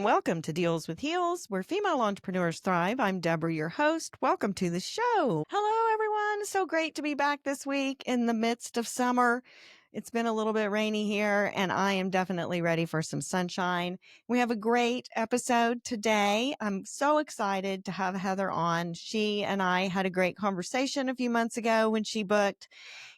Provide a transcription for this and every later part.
and welcome to Deals with Heels, where female entrepreneurs thrive. I'm Debra, your host. Welcome to the show. Hello, everyone. So great to be back this week in the midst of summer. It's been a little bit rainy here, and I am definitely ready for some sunshine. We have a great episode today. I'm so excited to have Heather on. She and I had a great conversation a few months ago when she booked,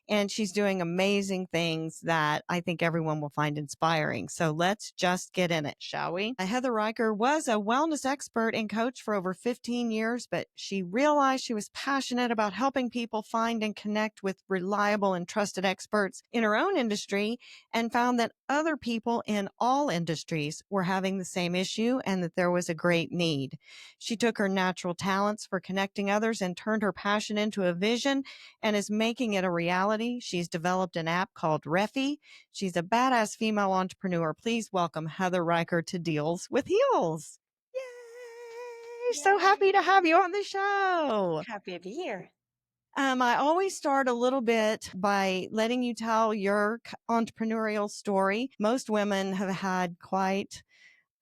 and she's doing amazing things that I think everyone will find inspiring. So let's just get in it, shall we? Heather Rhyker was a wellness expert and coach for over 15 years, but she realized she was passionate about helping people find and connect with reliable and trusted experts in her own industry, and found that other people in all industries were having the same issue and that there was a great need. She took her natural talents for connecting others and turned her passion into a vision and is making it a reality. She's developed an app called Reffyy. She's a badass female entrepreneur. Please welcome Heather Rhyker to Deals with Heels. Yay! So happy to have you on the show. Happy to be here. I always start a little bit by letting you tell your entrepreneurial story. Most women have had quite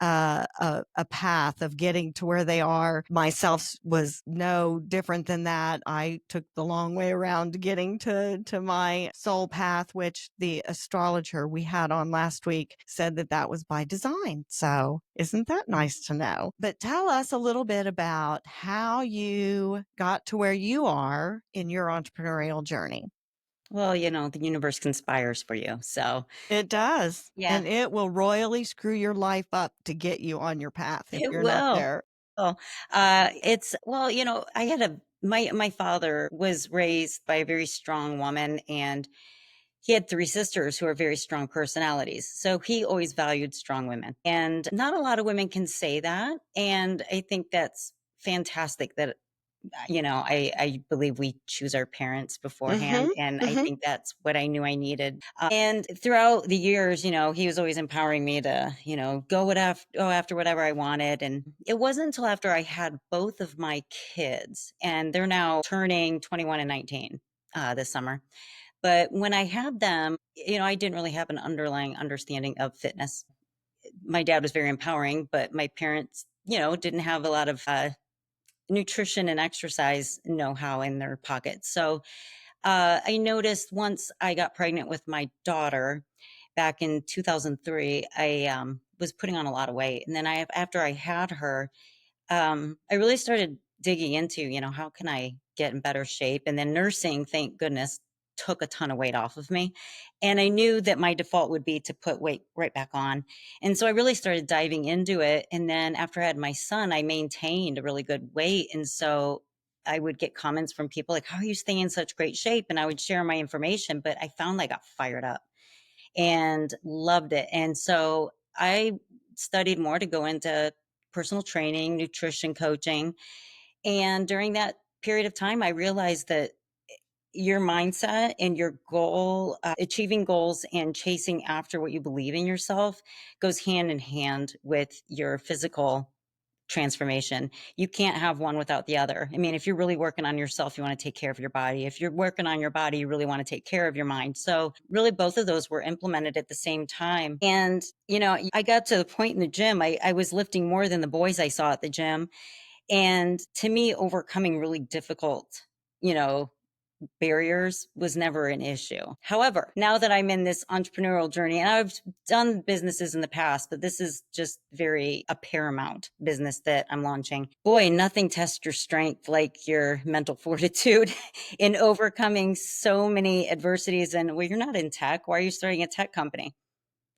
a path of getting to where they are. Myself was no different than that. I took the long way around to getting to my soul path, which the astrologer we had on last week said that was by design. So isn't that nice to know? But tell us a little bit about how you got to where you are in your entrepreneurial journey. Well, the universe conspires for you. So, It does. yeah, And it will royally screw your life up to get you on your path if it you're not will. there. Oh, I had my father was raised by a very strong woman, and he had three sisters who are very strong personalities. So he always valued strong women. And not a lot of women can say that. And I think that's fantastic that I believe we choose our parents beforehand. And I think that's what I knew I needed. And throughout the years, he was always empowering me to, go after whatever I wanted. And it wasn't until after I had both of my kids, and they're now turning 21 and 19 this summer. But when I had them, I didn't really have an underlying understanding of fitness. My dad was very empowering, but my parents, didn't have a lot of nutrition and exercise know-how in their pockets. So I noticed once I got pregnant with my daughter back in 2003, I was putting on a lot of weight. And then after I had her, I really started digging into, how can I get in better shape? And then nursing, thank goodness, took a ton of weight off of me. And I knew that my default would be to put weight right back on. And so I really started diving into it. And then after I had my son, I maintained a really good weight. And so I would get comments from people like, how are you staying in such great shape? And I would share my information, but I found I got fired up and loved it. And so I studied more to go into personal training, nutrition coaching. And during that period of time, I realized that your mindset and your goal, achieving goals and chasing after what you believe in yourself goes hand in hand with your physical transformation. You can't have one without the other. I mean, if you're really working on yourself, you want to take care of your body. If you're working on your body, you really want to take care of your mind. So really both of those were implemented at the same time. And, I got to the point in the gym, I was lifting more than the boys I saw at the gym. And to me, overcoming really difficult, barriers was never an issue. However, now that I'm in this entrepreneurial journey, and I've done businesses in the past, but this is just very a paramount business that I'm launching. Boy, nothing tests your strength like your mental fortitude in overcoming so many adversities. And well, you're not in tech. Why are you starting a tech company?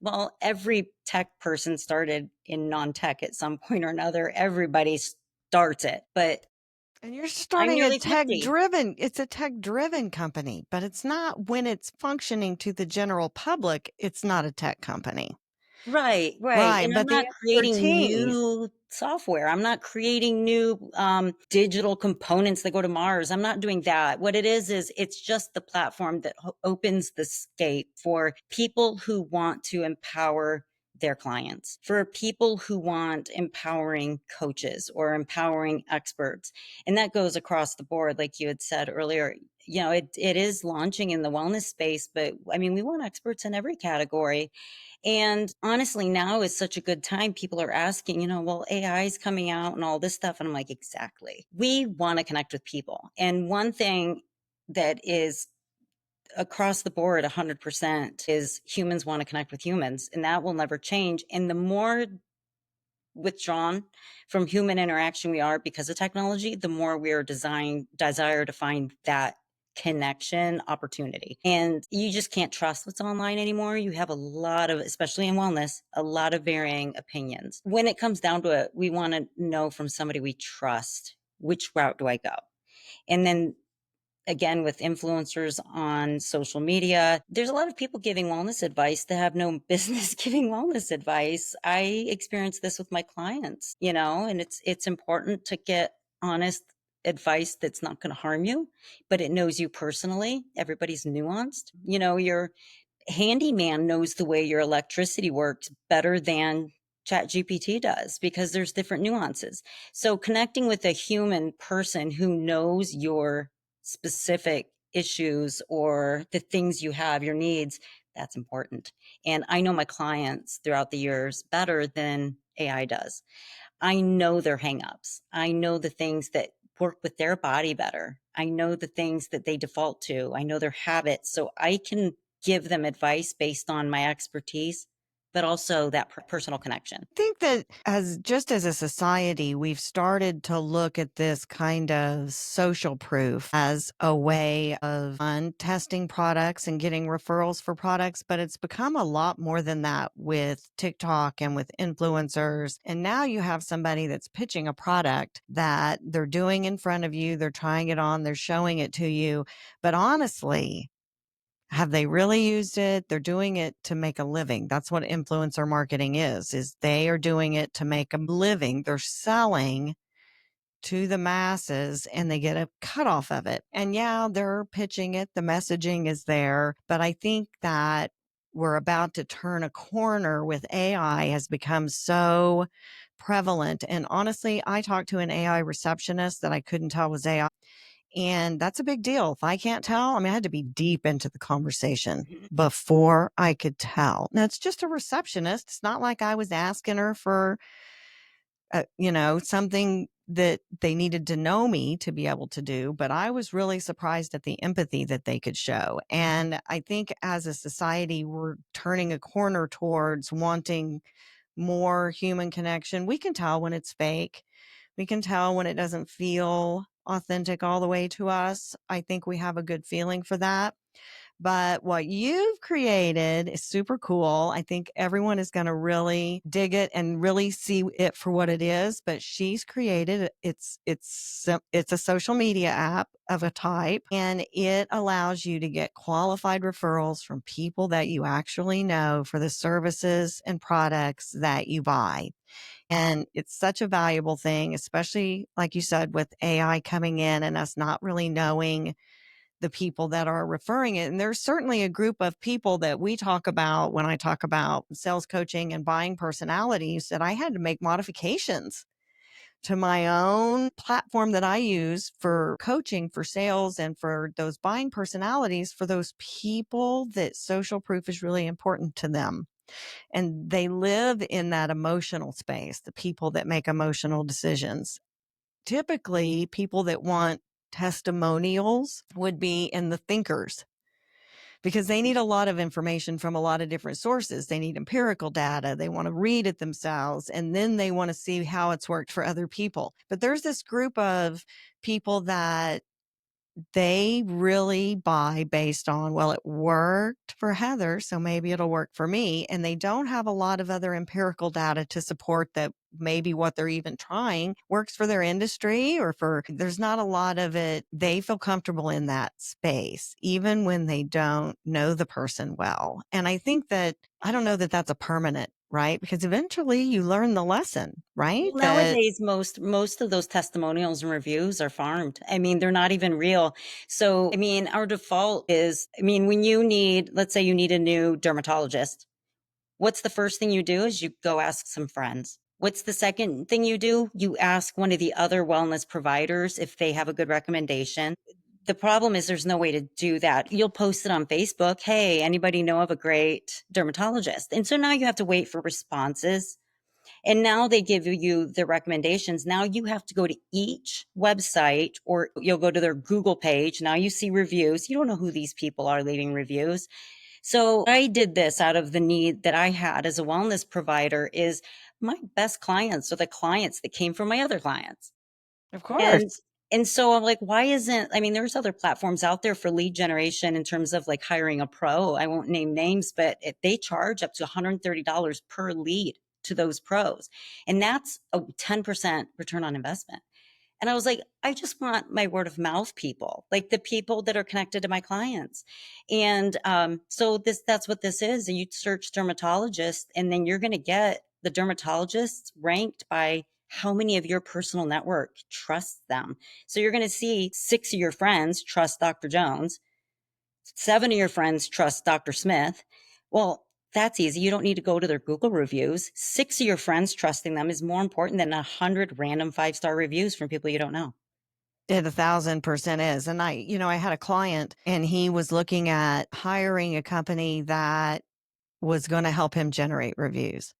Well, every tech person started in non-tech at some point or another. Everybody starts it, but And you're I'm starting nearly 50. it's a tech driven company, but it's not when it's functioning to the general public. It's not a tech company. Right, right. Right. And I'm But the not creating expertise. new software. I'm not creating new digital components that go to Mars. I'm not doing that. What it is it's just the platform that opens the scape for people who want to empower their clients, for people who want empowering coaches or empowering experts. And that goes across the board. Like you had said earlier, it is launching in the wellness space, but I mean, we want experts in every category. And honestly, now is such a good time. People are asking, well, AI is coming out and all this stuff. And I'm like, exactly. We want to connect with people. And one thing that is across the board 100% is humans want to connect with humans, and that will never change. And the more withdrawn from human interaction we are because of technology, the more we are desire to find that connection opportunity. And you just can't trust what's online anymore. You have a lot of, especially in wellness, a lot of varying opinions. When it comes down to it, we want to know from somebody we trust, which route do I go? And then again, with influencers on social media, there's a lot of people giving wellness advice that have no business giving wellness advice. I experience this with my clients, and it's important to get honest advice that's not going to harm you, but it knows you personally. Everybody's nuanced. Your handyman knows the way your electricity works better than ChatGPT does, because there's different nuances. So connecting with a human person who knows your specific issues or the things you have, your needs, that's important. And I know my clients throughout the years better than AI does. I know their hangups. I know the things that work with their body better. I know the things that they default to. I know their habits. So I can give them advice based on my expertise, but also that personal connection. I think that as a society, we've started to look at this kind of social proof as a way of testing products and getting referrals for products, but it's become a lot more than that with TikTok and with influencers. And now you have somebody that's pitching a product that they're doing in front of you, they're trying it on, they're showing it to you. But honestly, have they really used it? They're doing it to make a living. That's what influencer marketing is they are doing it to make a living. They're selling to the masses and they get a cut off of it. And yeah, they're pitching it. The messaging is there. But I think that we're about to turn a corner with AI has become so prevalent. And honestly, I talked to an AI receptionist that I couldn't tell was AI. And that's a big deal. If I can't tell, I had to be deep into the conversation before I could tell. Now, it's just a receptionist. It's not like I was asking her for, something that they needed to know me to be able to do. But I was really surprised at the empathy that they could show. And I think as a society, we're turning a corner towards wanting more human connection. We can tell when it's fake. We can tell when it doesn't feel authentic all the way to us. I think we have a good feeling for that. But what you've created is super cool. I think everyone is going to really dig it and really see it for what it is. But she's created it's a social media app of a type, and it allows you to get qualified referrals from people that you actually know for the services and products that you buy. And it's such a valuable thing, especially like you said, with AI coming in and us not really knowing the people that are referring it. And there's certainly a group of people that we talk about when I talk about sales coaching and buying personalities that I had to make modifications to my own platform that I use for coaching, for sales, and for those buying personalities, for those people that social proof is really important to them. And they live in that emotional space, the people that make emotional decisions. Typically, people that want testimonials would be in the thinkers because they need a lot of information from a lot of different sources. They need empirical data. They want to read it themselves, and then they want to see how it's worked for other people. But there's this group of people that they really buy based on, well, it worked for Heather, so maybe it'll work for me. And they don't have a lot of other empirical data to support that maybe what they're even trying works for their industry there's not a lot of it. They feel comfortable in that space, even when they don't know the person well. And I think that, I don't know that that's a permanent, right? Because eventually you learn the lesson, right? Well, nowadays, most of those testimonials and reviews are farmed. They're not even real. So, our default is, when you need, let's say you need a new dermatologist, what's the first thing you do is you go ask some friends. What's the second thing you do? You ask one of the other wellness providers if they have a good recommendation. The problem is there's no way to do that. You'll post it on Facebook. Hey, anybody know of a great dermatologist? And so now you have to wait for responses. And now they give you the recommendations. Now you have to go to each website, or you'll go to their Google page. Now you see reviews. You don't know who these people are leaving reviews. So I did this out of the need that I had as a wellness provider. Is my best clients are the clients that came from my other clients. Of And course. and so I'm like, why isn't, I mean, there's other platforms out there for lead generation in terms of like hiring a pro. I won't name names, but they charge up to $130 per lead to those pros. And that's a 10% return on investment. And I was like, I just want my word of mouth people, like the people that are connected to my clients. And so that's what this is. And you search dermatologist, and then you're going to get the dermatologists ranked by how many of your personal network trusts them. So you're going to see 6 of your friends trust Dr. Jones, 7 of your friends trust Dr. Smith. Well, that's easy. You don't need to go to their Google reviews. 6 of your friends trusting them is more important than 100 random 5-star reviews from people you don't know. It 1,000% is. And I had a client and he was looking at hiring a company that was going to help him generate reviews.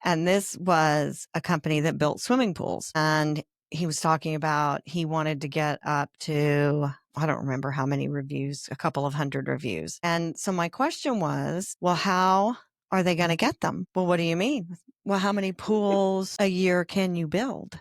And this was a company that built swimming pools. And he was talking about he wanted to get up to, I don't remember how many reviews, a couple of hundred reviews. And so my question was, well, how are they going to get them? Well, what do you mean? Well, how many pools a year can you build?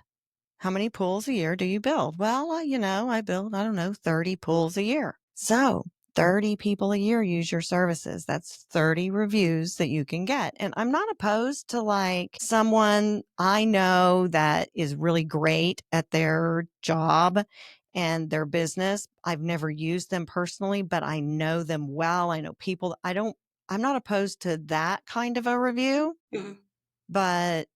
How many pools a year do you build? Well, I build, I don't know, 30 pools a year. So 30 people a year use your services. That's 30 reviews that you can get. And I'm not opposed to like someone I know that is really great at their job and their business. I've never used them personally, but I know them well. I know people. I'm not opposed to that kind of a review, Mhm. but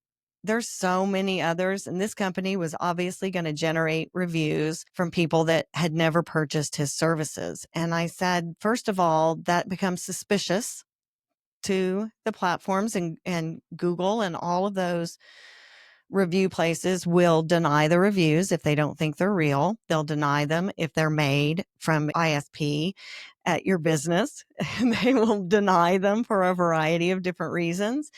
there's so many others. And this company was obviously going to generate reviews from people that had never purchased his services. And I said, first of all, that becomes suspicious to the platforms, and Google and all of those review places will deny the reviews if they don't think they're real. They'll deny them if they're made from ISP at your business, and they will deny them for a variety of different reasons.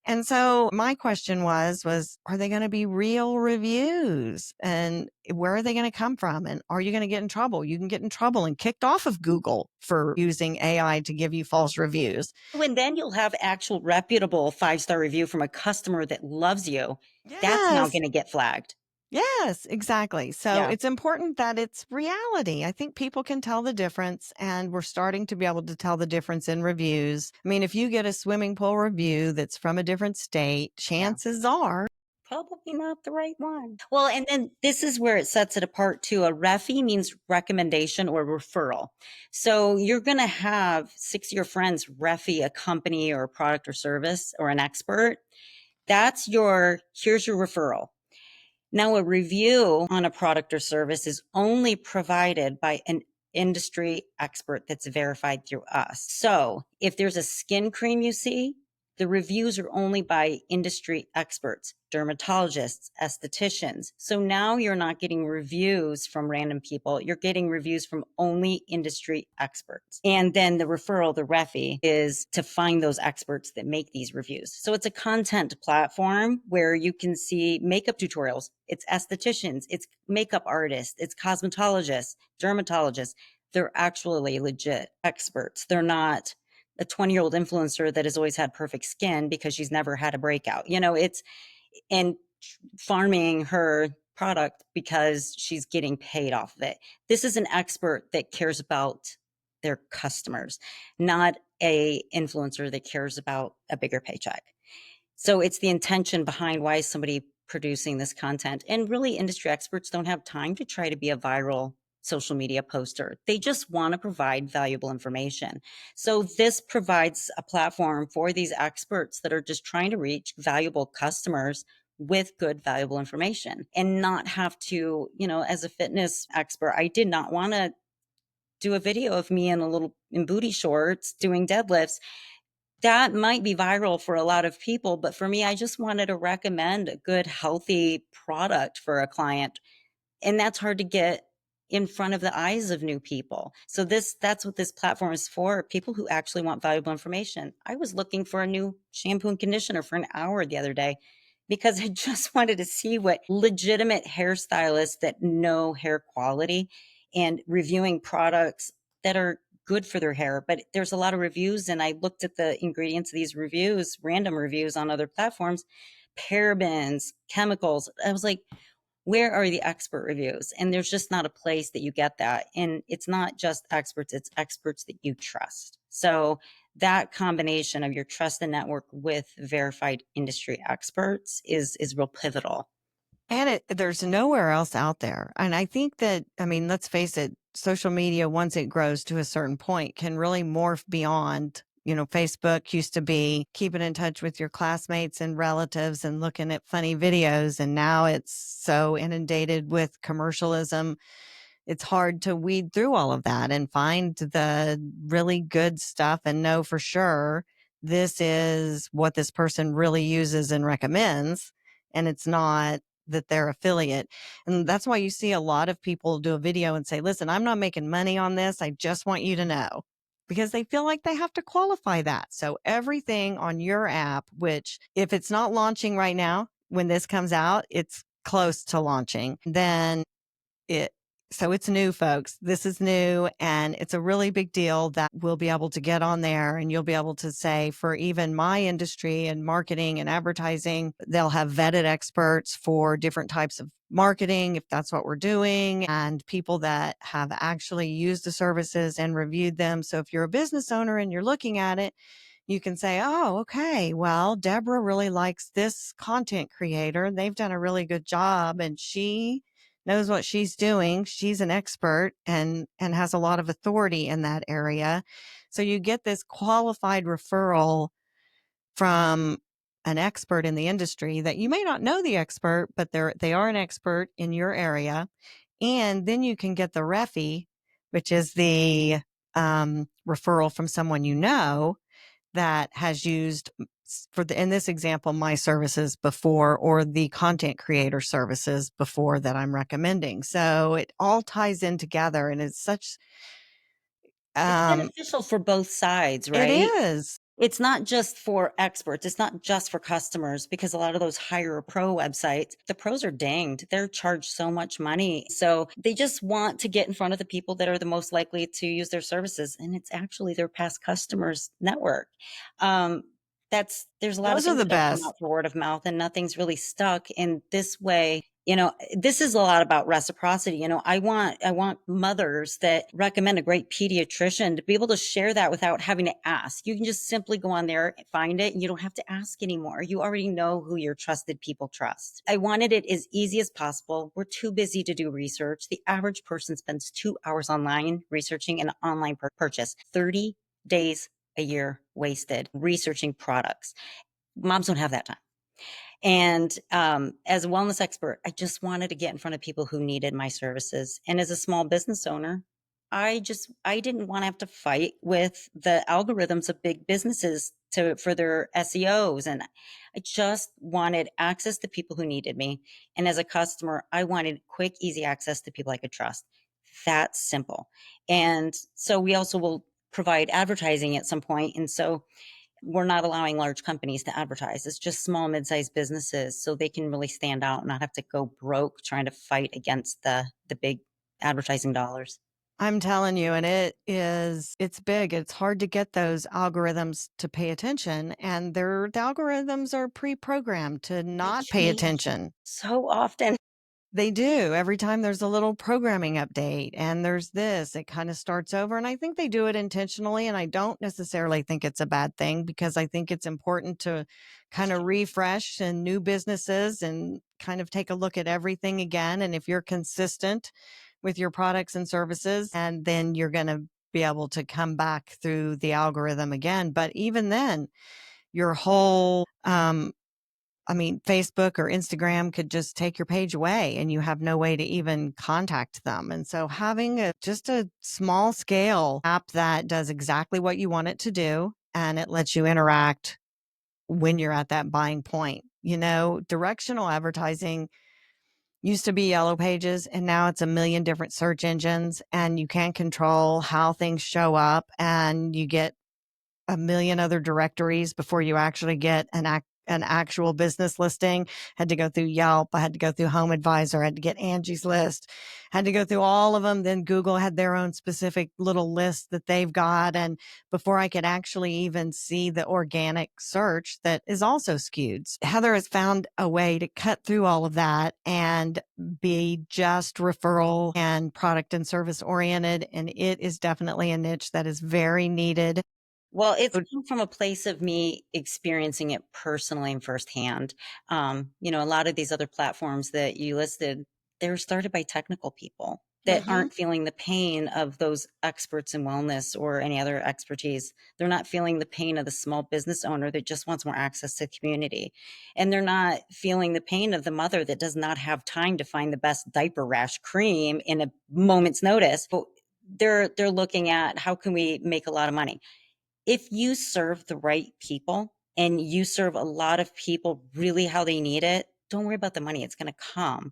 And so my question was, are they going to be real reviews, and where are they going to come from? And are you going to get in trouble? You can get in trouble and kicked off of Google for using AI to give you false reviews. And then you'll have actual reputable 5-star review from a customer that loves you. That's now Yes. going to get flagged. Yes, exactly. So Yeah. it's important that it's reality. I think people can tell the difference, and we're starting to be able to tell the difference in reviews. I mean, if you get a swimming pool review that's from a different state, Yeah. chances are Probably not the right one. Well, and then this is where it sets it apart too. A Reffy means recommendation or referral. So you're going to have 6 of your friends Reffy a company or a product or service or an expert. Here's your referral. Now, a review on a product or service is only provided by an industry expert that's verified through us. So if there's a skin cream you see, the reviews are only by industry experts, dermatologists, estheticians. So now you're not getting reviews from random people. You're getting reviews from only industry experts. And then the referral, the Reffy, is to find those experts that make these reviews. So it's a content platform where you can see makeup tutorials. It's estheticians, it's makeup artists, it's cosmetologists, dermatologists. They're actually legit experts. They're not a 20-year-old influencer that has always had perfect skin because she's never had a breakout. And farming her product because she's getting paid off of it. This is an expert that cares about their customers, not a influencer that cares about a bigger paycheck. So it's the intention behind why is somebody producing this content. And really, industry experts don't have time to try to be a viral social media poster. They just want to provide valuable information. So this provides a platform for these experts that are just trying to reach valuable customers with good, valuable information and not have to, as a fitness expert, I did not want to do a video of me in booty shorts doing deadlifts. That might be viral for a lot of people, but for me, I just wanted to recommend a good, healthy product for a client. And that's hard to get in front of the eyes of new people. So that's what this platform is for, people who actually want valuable information. I was looking for a new shampoo and conditioner for an hour the other day because I just wanted to see what legitimate hairstylists that know hair quality and reviewing products that are good for their hair. But there's a lot of reviews, and I looked at the ingredients of these reviews, random reviews on other platforms, parabens, chemicals. I was like, where are the expert reviews? And there's just not a place that you get that. And it's not just experts, it's experts that you trust. So that combination of your trusted network with verified industry experts is real pivotal. And there's nowhere else out there. And I think that, I mean, let's face it, social media, once it grows to a certain point, can really morph beyond. Facebook used to be keeping in touch with your classmates and relatives and looking at funny videos. And now it's so inundated with commercialism. It's hard to weed through all of that and find the really good stuff and know for sure this is what this person really uses and recommends. And it's not that they're affiliate. And that's why you see a lot of people do a video and say, listen, I'm not making money on this. I just want you to know, because they feel like they have to qualify that. So everything on your app, which if it's not launching right now, when this comes out, it's close to launching, then it so it's new, folks. This is new, and it's a really big deal that we'll be able to get on there, and you'll be able to say, for even my industry and marketing and advertising, they'll have vetted experts for different types of marketing, if that's what we're doing, and people that have actually used the services and reviewed them. So if you're a business owner and you're looking at it, you can say, oh, okay, well, Debra really likes this content creator. They've done a really good job, and she knows what she's doing. She's an expert and has a lot of authority in that area. So you get this qualified referral from an expert in the industry that you may not know the expert, but they are an expert in your area. And then you can get the Reffyy, which is the referral from someone you know that has used, in this example, my services before, or the content creator services before that I'm recommending. So it all ties in together, and it's such It's um beneficial for both sides, it right? is. It's not just for experts. It's not just for customers, because a lot of those hire a pro websites, the pros are dinged. They're charged so much money. So they just want to get in front of the people that are the most likely to use their services. And it's actually their past customers network. Um, there's a lot of Those are things the that have come best. out for word of mouth, and nothing's really stuck in this way. This is a lot about reciprocity. I want mothers that recommend a great pediatrician to be able to share that without having to ask. You can just simply go on there, find it, and you don't have to ask anymore. You already know who your trusted people trust. I wanted it as easy as possible. We're too busy to do research. The average person spends 2 hours online researching an online purchase, 30 days a year wasted researching products. Moms don't have that time. And as a wellness expert, I just wanted to get in front of people who needed my services. And as a small business owner, I didn't want to have to fight with the algorithms of big businesses for their SEOs. And I just wanted access to people who needed me. And as a customer, I wanted quick, easy access to people I could trust. That's simple. And so we also will provide advertising at some point. And so we're not allowing large companies to advertise. It's just small, mid-sized businesses, so they can really stand out and not have to go broke trying to fight against the big advertising dollars. I'm telling you, and it's big. It's hard to get those algorithms to pay attention, and the algorithms are pre-programmed to They not pay change attention. so often. They do. Every time there's a little programming update and there's this, it kind of starts over. And I think they do it intentionally. And I don't necessarily think it's a bad thing, because I think it's important to kind of refresh and new businesses and kind of take a look at everything again. And if you're consistent with your products and services, and then you're going to be able to come back through the algorithm again. But even then, your whole, Facebook or Instagram could just take your page away and you have no way to even contact them. And so having just a small scale app that does exactly what you want it to do, and it lets you interact when you're at that buying point. Directional advertising Used to be Yellow Pages, and now it's a million different search engines, and you can't control how things show up, and you get a million other directories before you actually get an actual business listing. Had to go through Yelp. I had to go through Home Advisor. I had to get Angie's List. Had to go through all of them. Then Google had their own specific little list that they've got. And before I could actually even see the organic search that is also skewed. Heather has found a way to cut through all of that and be just referral and product and service oriented. And it is definitely a niche that is very needed. Well, it's come from a place of me experiencing it personally and firsthand. A lot of these other platforms that you listed, they were started by technical people that aren't feeling the pain of those experts in wellness or any other expertise. They're not feeling the pain of the small business owner that just wants more access to the community. And they're not feeling the pain of the mother that does not have time to find the best diaper rash cream in a moment's notice. But they're looking at how can we make a lot of money. If you serve the right people and you serve a lot of people really how they need it, don't worry about the money. It's going to come.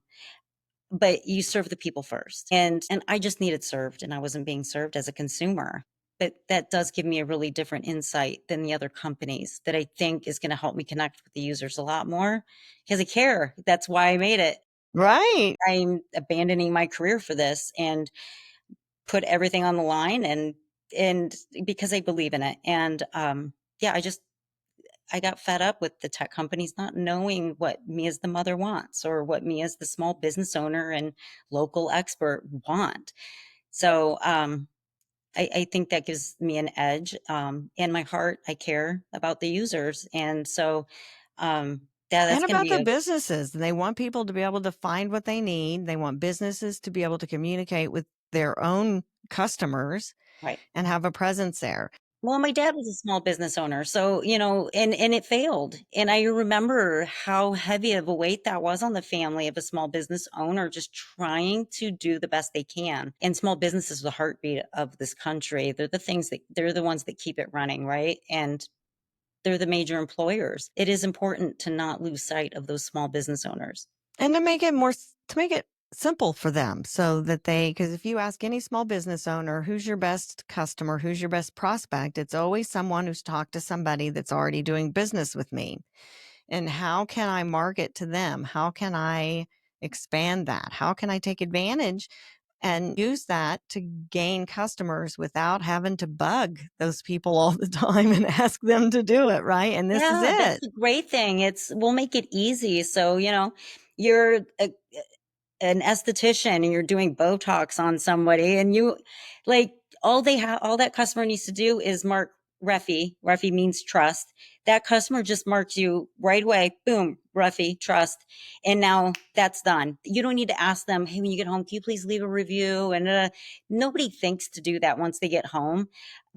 But you serve the people first. And I just needed served, and I wasn't being served as a consumer. But that does give me a really different insight than the other companies that I think is going to help me connect with the users a lot more because I care. That's why I made it. Right. I'm abandoning my career for this and put everything on the line and because I believe in it. And yeah, I got fed up with the tech companies not knowing what me as the mother wants or what me as the small business owner and local expert want. So I think that gives me an edge. In my heart, I care about the users. And so that's And going to about be the businesses. They want people to be able to find what they need. They want businesses to be able to communicate with their own customers right. and have a presence there. Well, my dad was a small business owner, so, and it failed. And I remember how heavy of a weight that was on the family of a small business owner just trying to do the best they can. And small businesses are the heartbeat of this country. They're the ones that keep it running, right? And they're the major employers. It is important to not lose sight of those small business owners. And to make it simple for them so that because if you ask any small business owner, who's your best customer, who's your best prospect, it's always someone who's talked to somebody that's already doing business with me. And how can I market to them? How can I expand that? How can I take advantage and use that to gain customers without having to bug those people all the time and ask them to do it, right? And this is Yeah, that's it. the great thing. We'll make it easy. So, you're an esthetician and you're doing Botox on somebody and you like all that customer needs to do is mark Reffyy. Reffyy means trust. That customer just marks you right away. Boom, Reffyy, trust. And now that's done. You don't need to ask them, hey, when you get home, can you please leave a review? And nobody thinks to do that once they get home.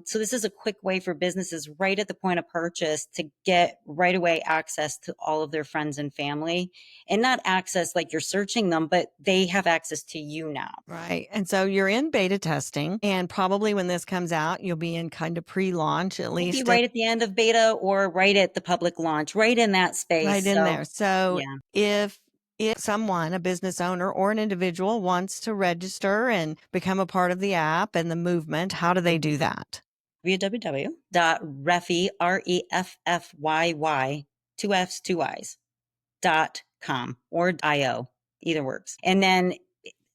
So this is a quick way for businesses right at the point of purchase to get right away access to all of their friends and family, and not access like you're searching them, but they have access to you now. Right. And so you're in beta testing, and probably when this comes out, you'll be in kind of pre-launch at We'll be least. right at the end of beta or right at the public launch, right in that Right space. in So there. So yeah, if someone, a business owner or an individual wants to register and become a part of the app and the movement, how do they do that? www.refi, REFFYY, two F's, two I's, .com or .io, either works. And then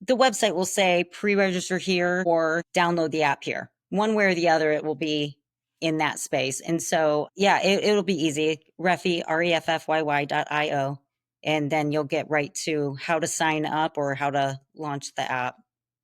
the website will say pre-register here or download the app here. One way or the other, it will be in that space. And so, yeah, it'll be easy. Refi, REFFYY.io. And then you'll get right to how to sign up or how to launch the app.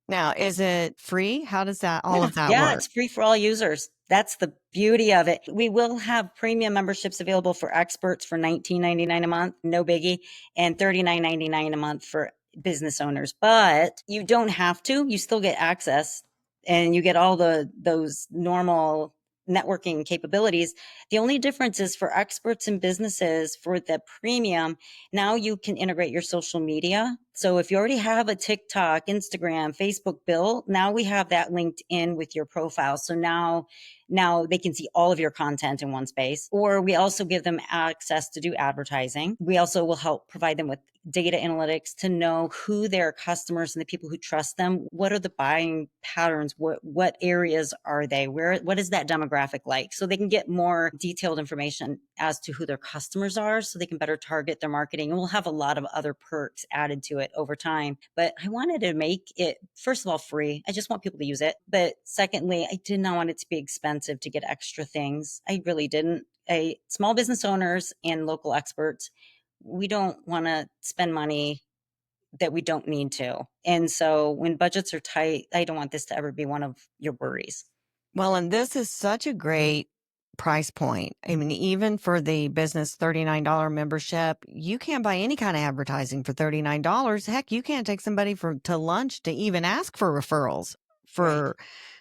Now, is it free? How does all of that Yeah, work? it's free for all users. That's the beauty of it. We will have premium memberships available for experts for $19.99 a month, no biggie, and $39.99 a month for business owners. But you don't have to. You still get access and you get all those normal networking capabilities. The only difference is for experts and businesses for the premium, now you can integrate your social media. So if you already have a TikTok, Instagram, Facebook built, now we have that linked in with your profile. So now Now they can see all of your content in one space. Or we also give them access to do advertising. We also will help provide them with data analytics to know who their customers and the people who trust them, what are the buying patterns, what areas are they, what is that demographic like, so they can get more detailed information as to who their customers are, so they can better target their marketing. And we'll have a lot of other perks added to it over time. But I wanted to make it, first of all, free. I just want people to use it. But secondly, I did not want it to be expensive to get extra things. I really didn't. Small business owners and local experts, we don't want to spend money that we don't need to. And so when budgets are tight, I don't want this to ever be one of your worries. Well, and this is such a great price point. I mean, even for the business $39 membership, you can't buy any kind of advertising for $39. Heck, you can't take somebody to lunch to even ask for referrals Right. for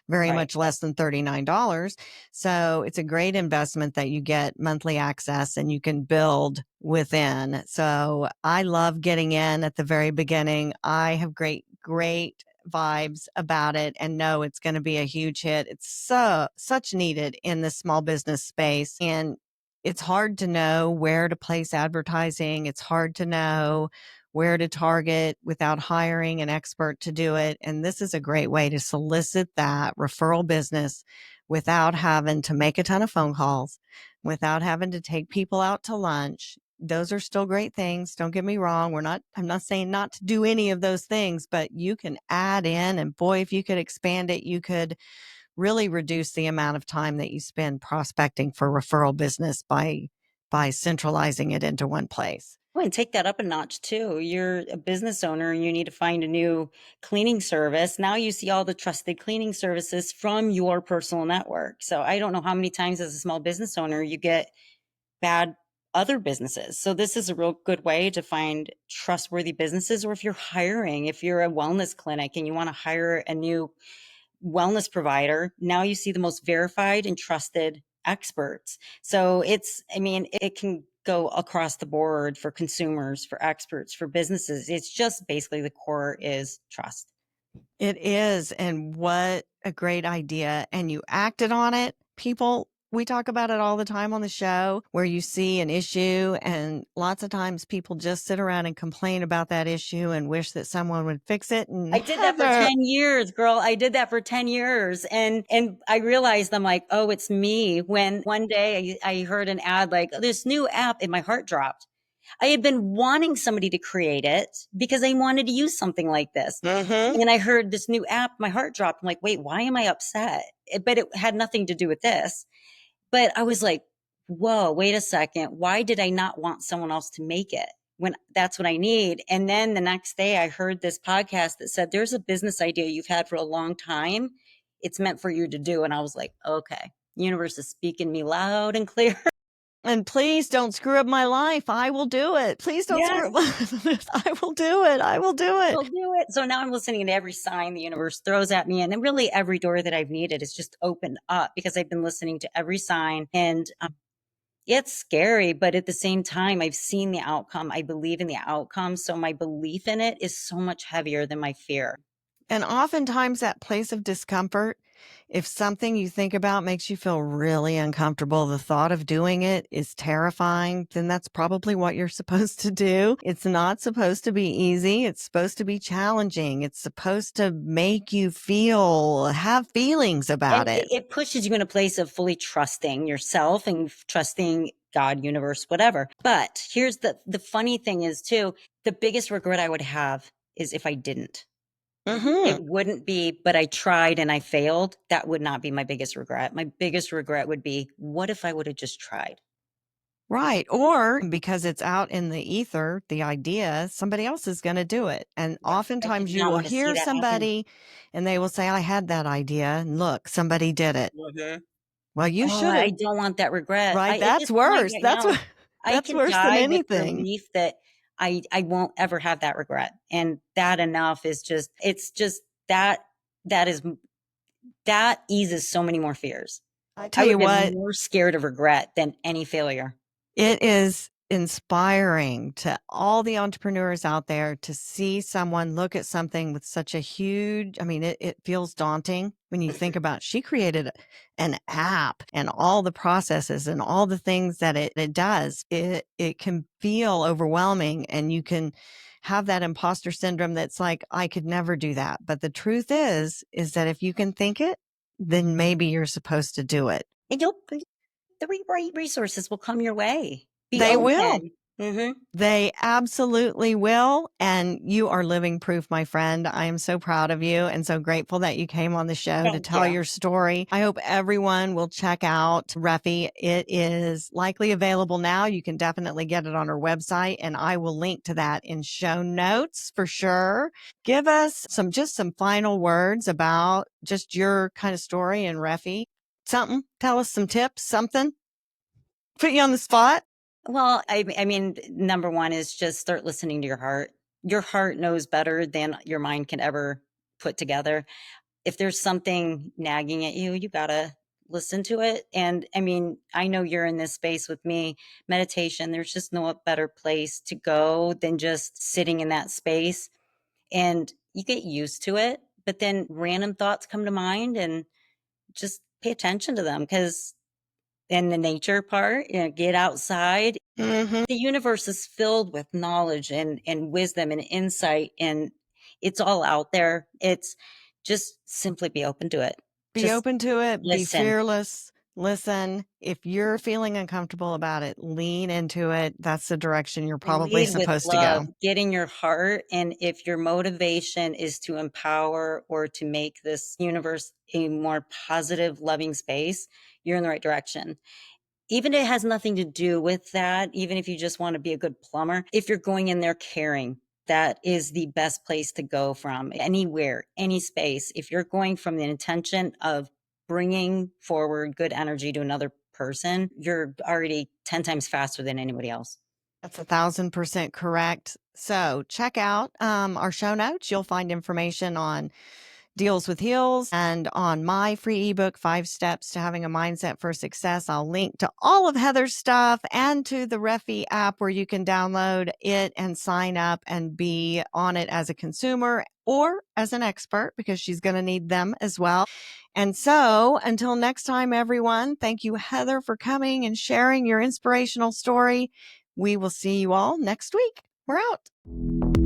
very Right. much less than $39. So it's a great investment that you get monthly access and you can build within. So I love getting in at the very beginning. I have great vibes about it and know it's going to be a huge hit. It's such needed in the small business space. And it's hard to know where to place advertising. It's hard to know where to target without hiring an expert to do it. And this is a great way to solicit that referral business without having to make a ton of phone calls, without having to take people out to lunch. Those are still great things. Don't get me wrong. I'm not saying not to do any of those things, but you can add in, and boy, if you could expand it, you could really reduce the amount of time that you spend prospecting for referral business by centralizing it into one place. Oh, and take that up a notch too. You're a business owner and you need to find a new cleaning service. Now you see all the trusted cleaning services from your personal network. So I don't know how many times as a small business owner you get bad other businesses. So this is a real good way to find trustworthy businesses. Or if you're hiring, if you're a wellness clinic and you want to hire a new wellness provider, now you see the most verified and trusted experts. So it can go across the board for consumers, for experts, for businesses. It's just basically the core is trust. It is. And what a great idea. And you acted on it. People, we talk about it all the time on the show where you see an issue, and lots of times people just sit around and complain about that issue and wish that someone would fix it. And I did that for Heather, 10 years, girl. I did that for 10 years. And I realized I'm like, oh, it's me. When one day I heard an ad like this new app and my heart dropped. I had been wanting somebody to create it because I wanted to use something like this. mm-hmm. And I heard this new app, my heart dropped. I'm like, wait, why am I upset? But it had nothing to do with this. But I was like, whoa, wait a second. Why did I not want someone else to make it when that's what I need? And then the next day I heard this podcast that said, there's a business idea you've had for a long time. It's meant for you to do. And I was like, okay, universe is speaking me loud and clear. And please don't screw up my life. I will do it. Please don't screw up Yes. I will do it. I will do it. We'll do it. So now I'm listening to every sign the universe throws at me. And really every door that I've needed is just opened up because I've been listening to every sign. And it's scary, but at the same time, I've seen the outcome. I believe in the outcome. So my belief in it is so much heavier than my fear. And oftentimes that place of discomfort, if something you think about makes you feel really uncomfortable, the thought of doing it is terrifying, then that's probably what you're supposed to do. It's not supposed to be easy. It's supposed to be challenging. It's supposed to make you have feelings about And it. it pushes you in a place of fully trusting yourself and trusting God, universe, whatever. But here's the funny thing is too, the biggest regret I would have is if I didn't. Mm-hmm. It wouldn't be, but I tried and I failed. That would not be my biggest regret. My biggest regret would be, what if I would have just tried? Right. Or because it's out in the ether, the idea, somebody else is going to do it. And Right. I did oftentimes you not will want to see hear that happen. somebody and they will say, I had that idea. And look, somebody did it. Mhm. Well, you Oh, should I have, don't want that regret. right? At That's this point worse. right now, I That's can worse than die with the anything. relief that I won't ever have that regret. And that enough is just, it's just that is, that eases so many more fears. I I tell would you have been what, more scared of regret than any failure. it is inspiring to all the entrepreneurs out there to see someone look at something with such a huge, I mean, it feels daunting when you think about she created an app and all the processes and all the things that it does. It can feel overwhelming, and you can have that imposter syndrome that's like, I could never do that. But the truth is that if you can think it, then maybe you're supposed to do it. And the right resources will come your way. Be They will. open. Mm-hmm. They absolutely will. And you are living proof, my friend. I am so proud of you and so grateful that you came on the show to Thank tell you. your story. I hope everyone will check out Reffy. It is likely available now. You can definitely get it on her website, and I will link to that in show notes for sure. Give us just some final words about just your kind of story and Reffy. Something, tell us some tips, something, put you on the spot. Well, I mean, number one is just start listening to your heart. Your heart knows better than your mind can ever put together. If there's something nagging at you, you gotta listen to it. And I mean, I know you're in this space with me. Meditation, there's just no better place to go than just sitting in that space. And you get used to it, but then random thoughts come to mind, and just pay attention to them. Because in the nature part, get outside. Mm-hmm. The universe is filled with knowledge and wisdom and insight, and it's all out there. It's just simply be open to it. Be Just open to it, be listen. fearless, listen. If you're feeling uncomfortable about it, lean into it. That's the direction you're probably Lead with supposed to love, go. get in your heart. And if your motivation is to empower or to make this universe a more positive, loving space, you're in the right direction. Even if it has nothing to do with that, even if you just want to be a good plumber, if you're going in there caring, that is the best place to go from anywhere, any space. If you're going from the intention of bringing forward good energy to another person, you're already 10 times faster than anybody else. That's 1,000% correct. So check out our show notes. You'll find information on Deals with Heels and on my free ebook, 5 Steps to Having a Mindset for Success. I'll link to all of Heather's stuff and to the Refi app where you can download it and sign up and be on it as a consumer or as an expert, because she's going to need them as well. And so until next time, everyone, thank you, Heather, for coming and sharing your inspirational story. We will see you all next week. We're out.